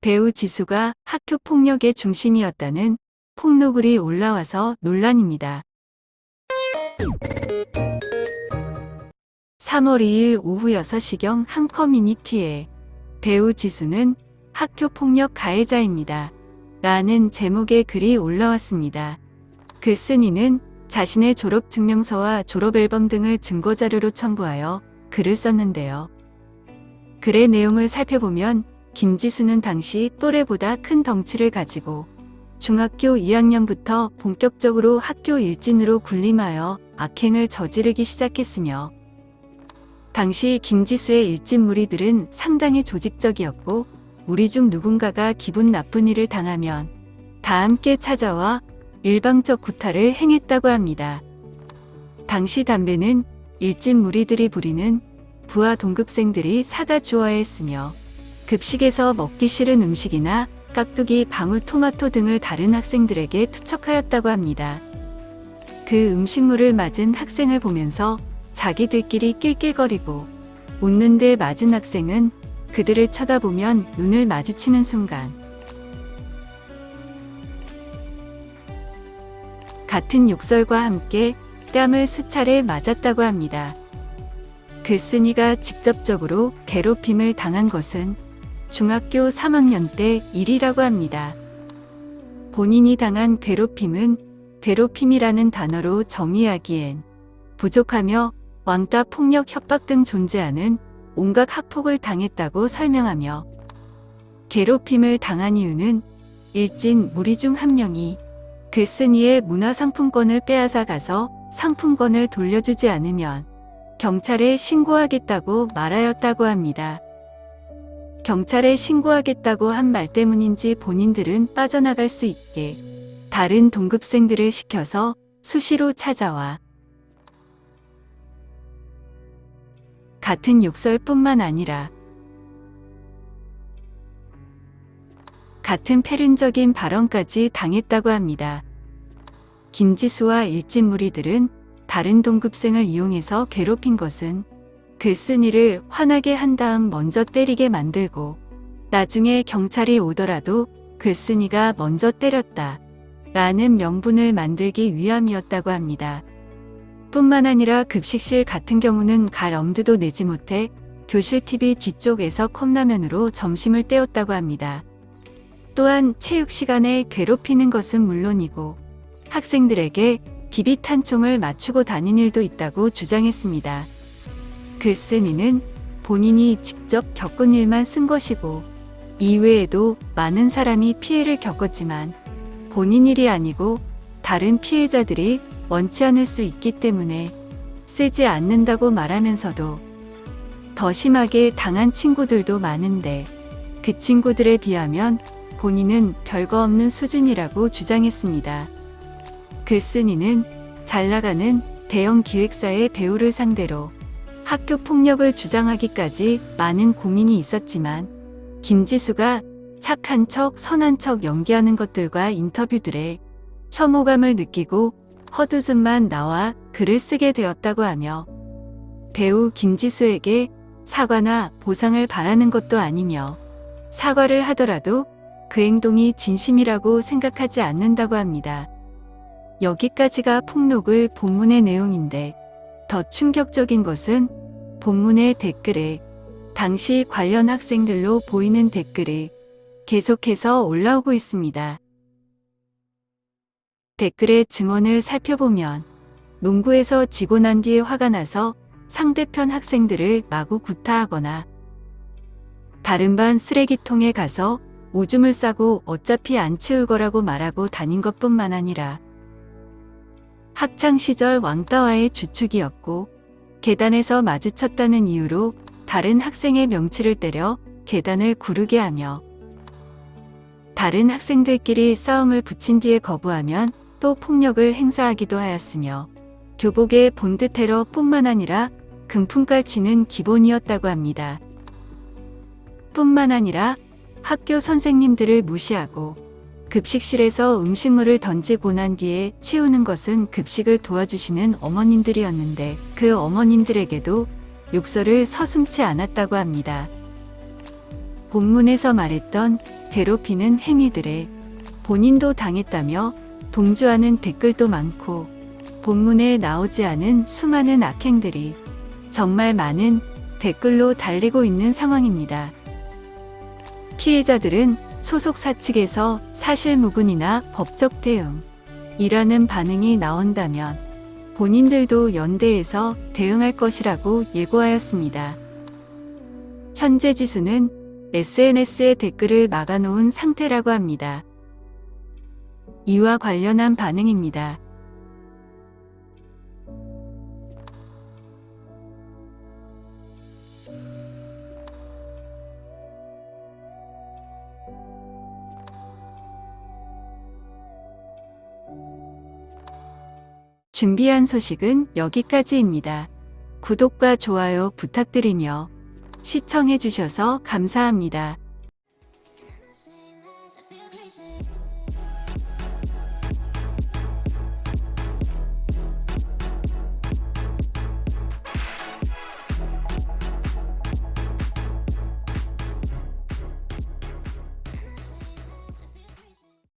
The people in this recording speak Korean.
배우 지수가 학교 폭력의 중심이었다는 폭로글이 올라와서 논란입니다. 3월 2일 오후 6시경 한 커뮤니티에 배우 지수는 학교 폭력 가해자입니다. 라는 제목의 글이 올라왔습니다. 글 쓴이는 자신의 졸업증명서와 졸업앨범 등을 증거자료로 첨부하여 글을 썼는데요. 글의 내용을 살펴보면 김지수는 당시 또래보다 큰 덩치를 가지고 중학교 2학년부터 본격적으로 학교 일진으로 군림하여 악행을 저지르기 시작했으며, 당시 김지수의 일진 무리들은 상당히 조직적이었고, 무리 중 누군가가 기분 나쁜 일을 당하면 다 함께 찾아와 일방적 구타를 행했다고 합니다. 당시 담배는 일진 무리들이 부리는 부하 동급생들이 사다 주어야 했으며, 급식에서 먹기 싫은 음식이나 깍두기, 방울토마토 등을 다른 학생들에게 투척하였다고 합니다. 그 음식물을 맞은 학생을 보면서 자기들끼리 낄낄거리고 웃는데 맞은 학생은 그들을 쳐다보면 눈을 마주치는 순간 같은 욕설과 함께 뺨을 수차례 맞았다고 합니다. 글 쓴이가 직접적으로 괴롭힘을 당한 것은 중학교 3학년 때 일이라고 합니다. 본인이 당한 괴롭힘은 괴롭힘이라는 단어로 정의하기엔 부족하며 왕따, 폭력, 협박 등 존재하는 온갖 학폭을 당했다고 설명하며, 괴롭힘을 당한 이유는 일진 무리 중 한 명이 글 쓴이의 문화상품권을 빼앗아 가서 상품권을 돌려주지 않으면 경찰에 신고하겠다고 말하였다고 합니다. 경찰에 신고하겠다고 한 말 때문인지 본인들은 빠져나갈 수 있게 다른 동급생들을 시켜서 수시로 찾아와 같은 욕설뿐만 아니라 같은 패륜적인 발언까지 당했다고 합니다. 김지수와 일진 무리들은 다른 동급생을 이용해서 괴롭힌 것은 글 쓴이를 화나게 한 다음 먼저 때리게 만들고, 나중에 경찰이 오더라도 글 쓴이가 먼저 때렸다 라는 명분을 만들기 위함이었다고 합니다. 뿐만 아니라 급식실 같은 경우는 갈 엄두도 내지 못해 교실 TV 뒤쪽에서 컵라면으로 점심을 때웠다고 합니다. 또한 체육 시간에 괴롭히는 것은 물론이고 학생들에게 비비탄총을 맞추고 다닌 일도 있다고 주장했습니다. 글 쓴이는 본인이 직접 겪은 일만 쓴 것이고, 이외에도 많은 사람이 피해를 겪었지만 본인 일이 아니고 다른 피해자들이 원치 않을 수 있기 때문에 쓰지 않는다고 말하면서도 더 심하게 당한 친구들도 많은데 그 친구들에 비하면 본인은 별거 없는 수준이라고 주장했습니다. 글 쓴이는 잘 나가는 대형 기획사의 배우를 상대로 학교 폭력을 주장하기까지 많은 고민이 있었지만, 김지수가 착한 척, 선한 척 연기하는 것들과 인터뷰들에 혐오감을 느끼고 헛웃음만 나와 글을 쓰게 되었다고 하며, 배우 김지수에게 사과나 보상을 바라는 것도 아니며 사과를 하더라도 그 행동이 진심이라고 생각하지 않는다고 합니다. 여기까지가 폭로글 본문의 내용인데, 더 충격적인 것은 본문의 댓글에 당시 관련 학생들로 보이는 댓글이 계속해서 올라오고 있습니다. 댓글의 증언을 살펴보면 농구에서 지고 난 뒤에 화가 나서 상대편 학생들을 마구 구타하거나 다른 반 쓰레기통에 가서 오줌을 싸고 어차피 안 치울 거라고 말하고 다닌 것뿐만 아니라 학창시절 왕따와의 주축이었고, 계단에서 마주쳤다는 이유로 다른 학생의 명치를 때려 계단을 구르게 하며, 다른 학생들끼리 싸움을 붙인 뒤에 거부하면 또 폭력을 행사하기도 하였으며, 교복의 본드 테러뿐만 아니라 금품깔취는 기본이었다고 합니다. 뿐만 아니라 학교 선생님들을 무시하고 급식실에서 음식물을 던지고 난 뒤에 치우는 것은 급식을 도와주시는 어머님들이었는데 그 어머님들에게도 욕설을 서슴지 않았다고 합니다. 본문에서 말했던 괴롭히는 행위들에 본인도 당했다며 동조하는 댓글도 많고 본문에 나오지 않은 수많은 악행들이 정말 많은 댓글로 달리고 있는 상황입니다. 피해자들은 소속사 측에서 사실무근이나 법적 대응이라는 반응이 나온다면 본인들도 연대해서 대응할 것이라고 예고하였습니다. 현재 지수는 SNS에 댓글을 막아놓은 상태라고 합니다. 이와 관련한 반응입니다. 준비한 소식은 여기까지입니다. 구독과 좋아요 부탁드리며 시청해주셔서 감사합니다.